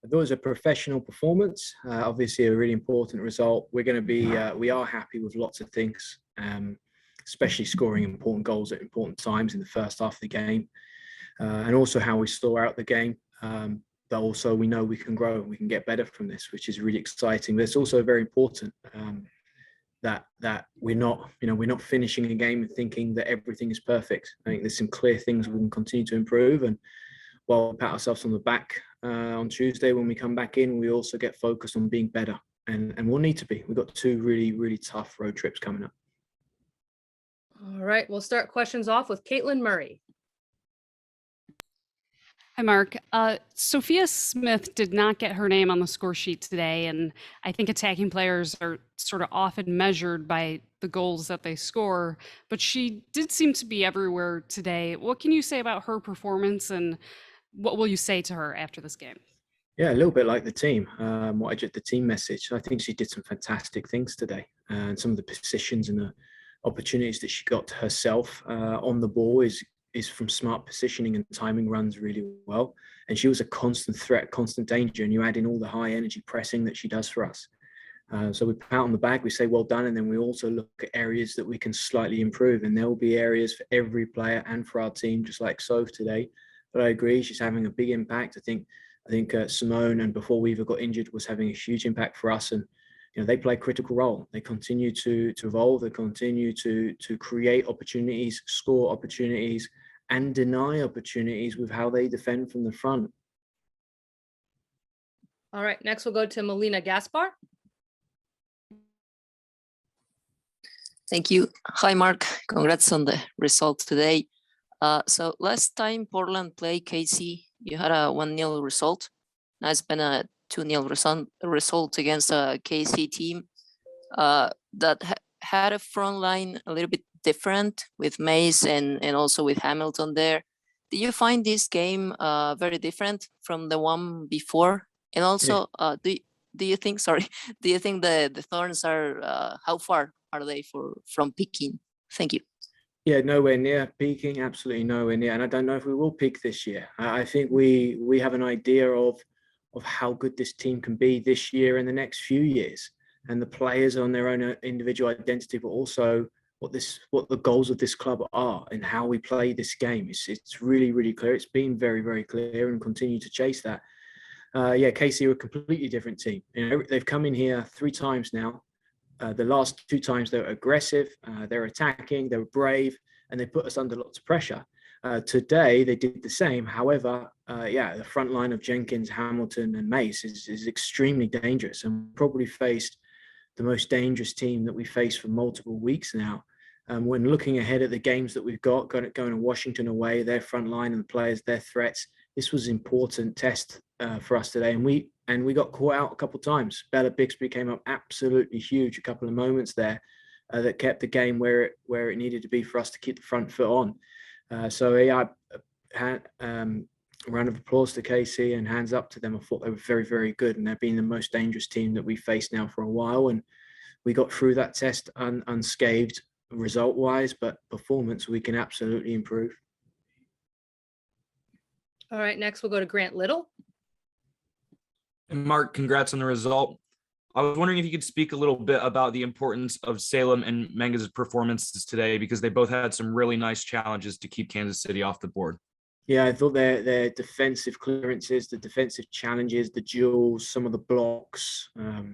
thought it was a professional performance. Obviously, a really important result. We're going to be, we are happy with lots of things, especially scoring important goals at important times in the first half of the game, and also how we saw out the game. But also, we know we can grow and we can get better from this, which is really exciting. But it's also very important that we're not finishing a game and thinking that everything is perfect. I think there's some clear things we can continue to improve, and while we pat ourselves on the back on Tuesday when we come back in, we also get focused on being better, and we'll need to be. We've got 2 really, really tough road trips coming up. All right, we'll start questions off with Caitlin Murray. Hi, Mark. Sophia Smith did not get her name on the score sheet today, and I think attacking players are sort of often measured by the goals that they score, but she did seem to be everywhere today. What can you say about her performance, and what will you say to her after this game? Yeah, a little bit like the team. The team message. I think she did some fantastic things today, and some of the positions and the opportunities that she got to herself on the ball is from smart positioning and timing runs really well. And she was a constant threat, constant danger. And you add in all the high energy pressing that she does for us. So we pat on the back, we say well done, and then we also look at areas that we can slightly improve. And there will be areas for every player and for our team, just like Soph today. But I agree, she's having a big impact. I think Simone, and before we even got injured, was having a huge impact for us. And they play a critical role. They continue to evolve. They continue to create opportunities, score opportunities, and deny opportunities with how they defend from the front. All right, next we'll go to Melina Gaspar. Thank you. Hi, Mark. Congrats on the result today. So last time Portland played KC, you had a 1-0 result. Now it's been a 2-0 result against a KC team that had a front line a little bit different with Mace and also with Hamilton there. Do you find this game very different from the one before? And also, do you think the Thorns are how far are they from peaking? Thank you. Yeah, nowhere near peaking, absolutely nowhere near. And I don't know if we will peak this year. I think we have an idea of how good this team can be this year and the next few years. And the players on their own individual identity, but also what the goals of this club are and how we play this game. It's really, really clear. It's been very, very clear, and continue to chase that. KC are a completely different team. They've come in here 3 times now. The last 2 times they were aggressive, they're attacking, they were brave, and they put us under lots of pressure. Today they did the same. However, the front line of Jenkins, Hamilton, and Mace is extremely dangerous, and probably faced the most dangerous team that we faced for multiple weeks now. When looking ahead at the games that we've got, going to Washington away, their front line and the players, their threats, this was an important test for us today. And we got caught out a couple of times. Bella Bixby came up absolutely huge, a couple of moments there that kept the game where it needed to be for us to keep the front foot on. Round of applause to KC and hands up to them. I thought they were very, very good, and they've been the most dangerous team that we faced now for a while. And we got through that test unscathed result-wise, but performance we can absolutely improve. All right, next we'll go to Grant Little. And Mark, congrats on the result. I was wondering if you could speak a little bit about the importance of Salem and Menga's performances today, because they both had some really nice challenges to keep Kansas City off the board. Yeah, I thought their defensive clearances, the defensive challenges, the duels, some of the blocks. I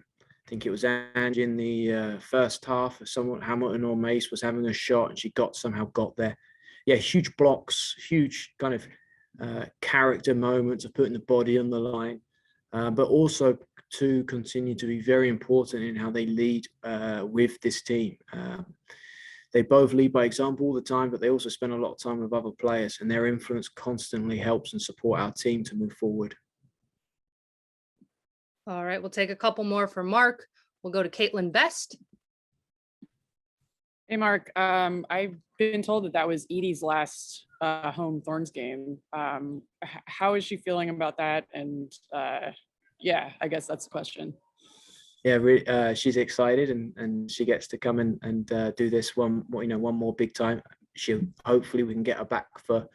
think it was Angie in the first half. Someone, Hamilton or Mace, was having a shot and she somehow got there. Yeah, huge blocks, huge kind of character moments of putting the body on the line, but also to continue to be very important in how they lead with this team. They both lead by example all the time, but they also spend a lot of time with other players, and their influence constantly helps and support our team to move forward. All right, we'll take a couple more for Mark. We'll go to Caitlin Best. Hey, Mark. I've been told that was Edie's last home Thorns game. How is she feeling about that? And yeah, I guess that's the question. Yeah, she's excited, and she gets to come and do this one more big time. Hopefully we can get her back for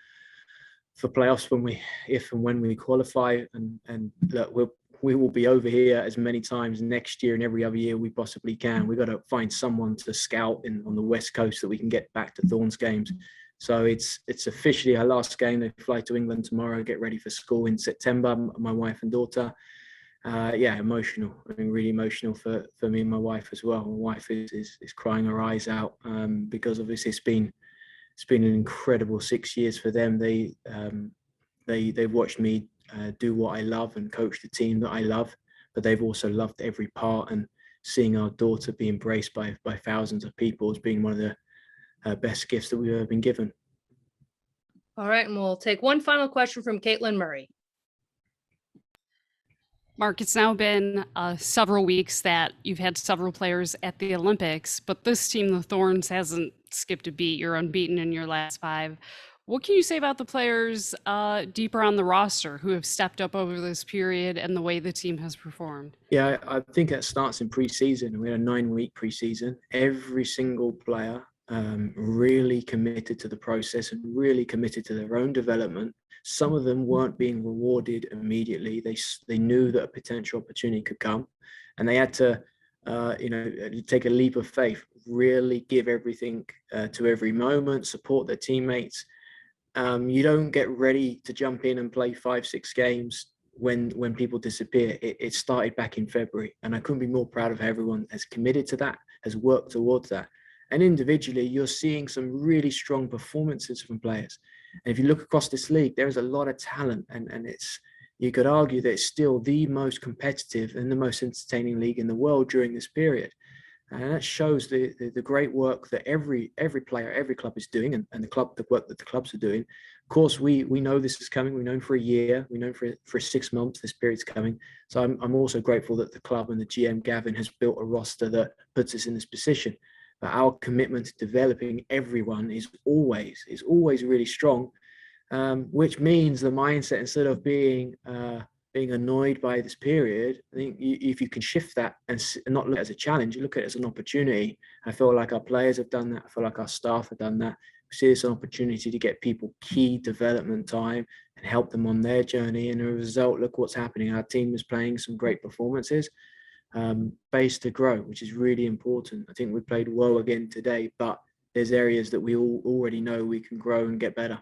playoffs if and when we qualify. And look, we will be over here as many times next year and every other year we possibly can. We've got to find someone to scout on the West Coast that we can get back to Thorns games. So it's officially our last game. They fly to England tomorrow, get ready for school in September, my wife and daughter. Emotional. I mean, really emotional for me and my wife as well. My wife is crying her eyes out because obviously it's been an incredible 6 years for them. They've watched me do what I love and coach the team that I love, but they've also loved every part, and seeing our daughter be embraced by thousands of people has been one of the best gifts that we've ever been given. All right, and we'll take one final question from Caitlin Murray. Mark, it's now been several weeks that you've had several players at the Olympics, but this team, the Thorns, hasn't skipped a beat. You're unbeaten in your last 5. What can you say about the players deeper on the roster who have stepped up over this period and the way the team has performed? Yeah, I think it starts in pre-season. We had a 9-week pre-season. Every single player really committed to the process and really committed to their own development. Some of them weren't being rewarded immediately. They knew that a potential opportunity could come, and they had to take a leap of faith, really give everything to every moment, support their teammates. You don't get ready to jump in and play 5-6 games when people disappear. It started back in February, and I couldn't be more proud of how everyone has committed to that, has worked towards that. And individually, you're seeing some really strong performances from players. And if you look across this league, there is a lot of talent, and you could argue that it's still the most competitive and the most entertaining league in the world during this period. And that shows the great work that every player, every club is doing, and the work that the clubs are doing. Of course, we know this is coming. We've known for a year. We know for 6 months this period's coming. So I'm also grateful that the club and the GM Gavin has built a roster that puts us in this position. But our commitment to developing everyone is always really strong, which means the mindset, instead of being annoyed by this period, I think if you can shift that and not look at it as a challenge, you look at it as an opportunity. I feel like our players have done that. I feel like our staff have done that. We see this as an opportunity to get people key development time and help them on their journey. And as a result, look what's happening. Our team is playing some great performances. Base to grow, which is really important. I think we played well again today, but there's areas that we all already know we can grow and get better.